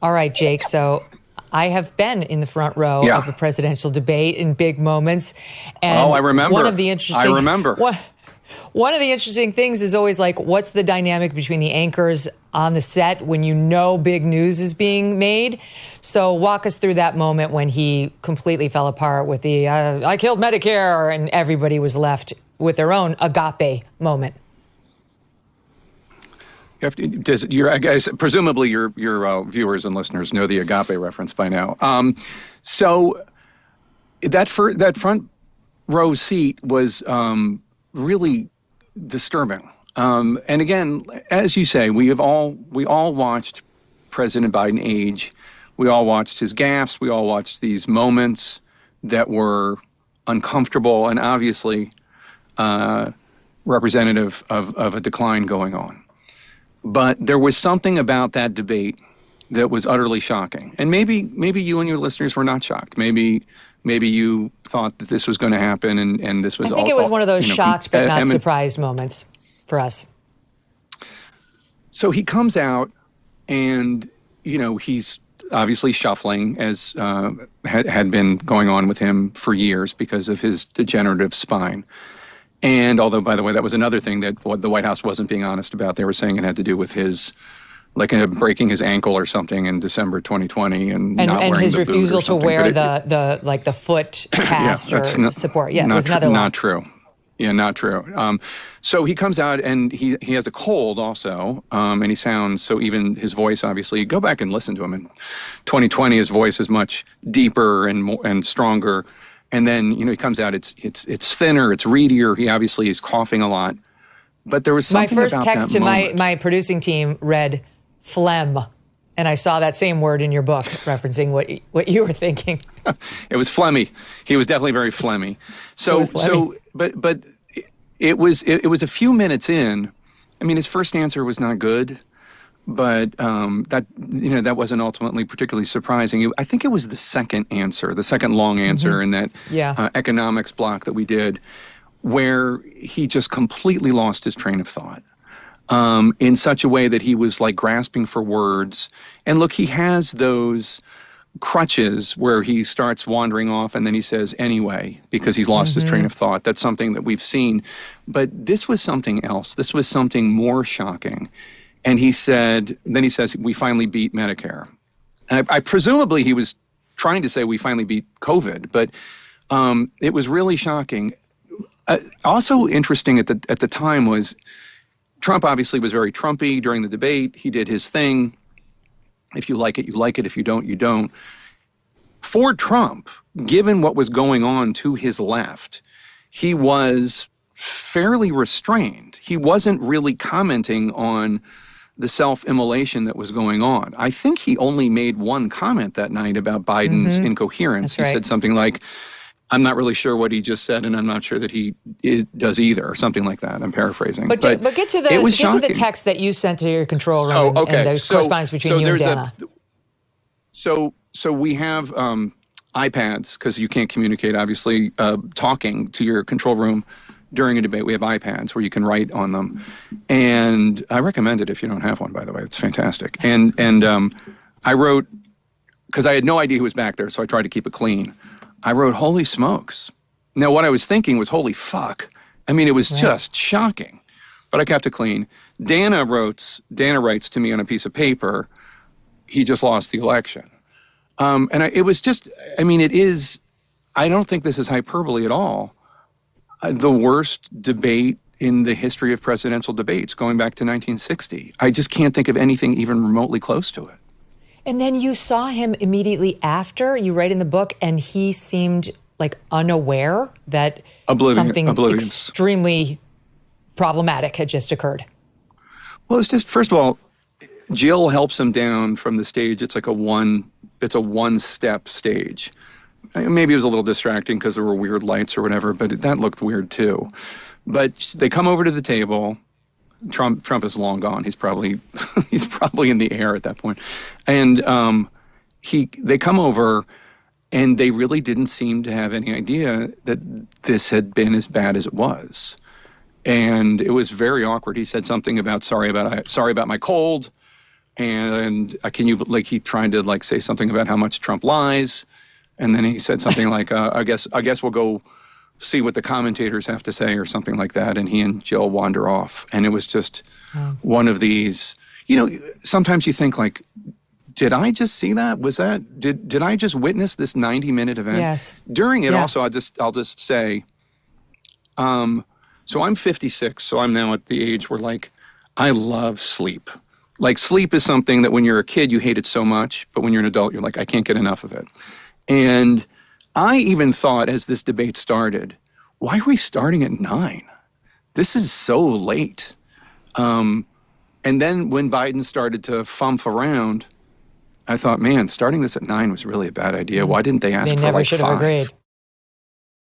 All right, Jake. So I have been in the front row of a presidential debate in big moments. And I remember. One of the interesting things is always like, what's the dynamic between the anchors on the set when you know big news is being made? So walk us through that moment when he completely fell apart with the I killed Medicare, and everybody was left with their own agape moment. I guess presumably your viewers and listeners know the agape reference by now. So that front row seat was really disturbing. And again, as you say, we all watched President Biden age. We all watched his gaffes. We all watched these moments that were uncomfortable and obviously representative of a decline going on. But there was something about that debate that was utterly shocking. And maybe you and your listeners were not shocked. Maybe you thought that this was going to happen and this was I think it was one of those shocked but not surprised moments for us. So he comes out and, he's obviously shuffling, as had been going on with him for years because of his degenerative spine. And although, by the way, that was another thing that the White House wasn't being honest about. They were saying it had to do with his, breaking his ankle or something in December 2020 and not wearing his the boot refusal or to wear the foot cast or support. Yeah, it was another not true. Yeah, not true. So he comes out and he has a cold also, and he sounds, so even his voice, obviously, go back and listen to him. In 2020, his voice is much deeper and stronger. And then, he comes out, it's thinner, it's reedier. He obviously is coughing a lot. But there was something about that moment. My first text to my producing team read phlegm. And I saw that same word in your book, referencing what you were thinking. It was phlegmy. He was definitely very phlegmy. But it was a few minutes in. I mean, his first answer was not good. But that wasn't ultimately particularly surprising. I think it was the second long answer in that economics block that we did, where he just completely lost his train of thought in such a way that he was like grasping for words. And look, he has those crutches where he starts wandering off and then he says anyway because he's lost his train of thought. That's something that we've seen. But this was something else. This was something more shocking. And he says, we finally beat Medicare. And I presumably he was trying to say we finally beat COVID, but it was really shocking. Also interesting at the time was Trump obviously was very Trumpy during the debate. He did his thing. If you like it, you like it. If you don't, you don't. For Trump, given what was going on to his left, he was fairly restrained. He wasn't really commenting on the self-immolation that was going on. I think he only made one comment that night about Biden's incoherence. He said something like, I'm not really sure what he just said, and I'm not sure that he does either, or something like that. I'm paraphrasing. But get to the text that you sent to your control room and the correspondence between you and Dana. So we have iPads, because you can't communicate, obviously, talking to your control room during a debate. We have iPads where you can write on them. And I recommend it if you don't have one, by the way. It's fantastic. And I wrote, because I had no idea who was back there, so I tried to keep it clean. I wrote, holy smokes. Now, what I was thinking was, holy fuck. I mean, it was just shocking. But I kept it clean. Dana writes to me on a piece of paper, he just lost the election. It was just, it is, I don't think this is hyperbole at all, the worst debate in the history of presidential debates going back to 1960. I just can't think of anything even remotely close to it. And then you saw him immediately after, you write in the book, and he seemed like unaware that something extremely problematic had just occurred. Well, it's just, first of all, Jill helps him down from the stage. It's like a one-step stage. Maybe it was a little distracting because there were weird lights or whatever, but that looked weird too. But they come over to the table. Trump is long gone. He's probably in the air at that point. And they come over, and they really didn't seem to have any idea that this had been as bad as it was. And it was very awkward. He said something about sorry about my cold. And he tried to say something about how much Trump lies. And then he said something like, I guess we'll go see what the commentators have to say or something like that. And he and Jill wander off. And it was just one of these, sometimes you think did I just see that? Did I just witness this 90-minute event? Yes. During it also, I'll just say, so I'm 56, so I'm now at the age where I love sleep. Sleep is something that when you're a kid, you hate it so much, but when you're an adult, you're I can't get enough of it. And I even thought as this debate started, why are we starting at 9? This is so late. And then when Biden started to fump around, I thought, man, starting this at 9 was really a bad idea. Why didn't they ask for 5? They never should have agreed.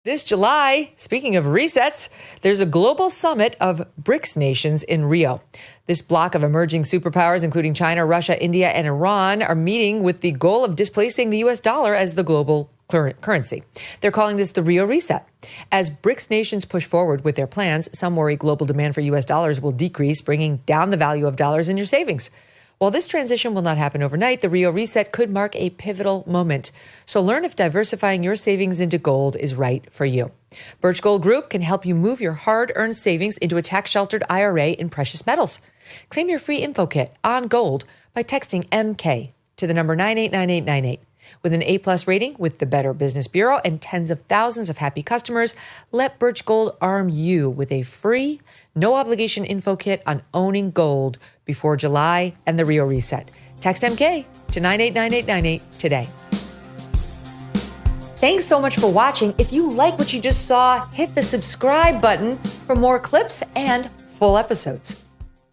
This July, speaking of resets, there's a global summit of BRICS nations in Rio. This bloc of emerging superpowers, including China, Russia, India, and Iran, are meeting with the goal of displacing the U.S. dollar as the global currency. They're calling this the Rio Reset. As BRICS nations push forward with their plans, some worry global demand for U.S. dollars will decrease, bringing down the value of dollars in your savings. While this transition will not happen overnight, the Rio Reset could mark a pivotal moment. So learn if diversifying your savings into gold is right for you. Birch Gold Group can help you move your hard-earned savings into a tax-sheltered IRA in precious metals. Claim your free info kit on gold by texting MK to the number 989898. With an A+ rating with the Better Business Bureau and tens of thousands of happy customers, let Birch Gold arm you with a free, no-obligation info kit on owning gold before July and the Rio Reset. Text MK to 989898 today. Thanks so much for watching. If you like what you just saw, hit the subscribe button for more clips and full episodes.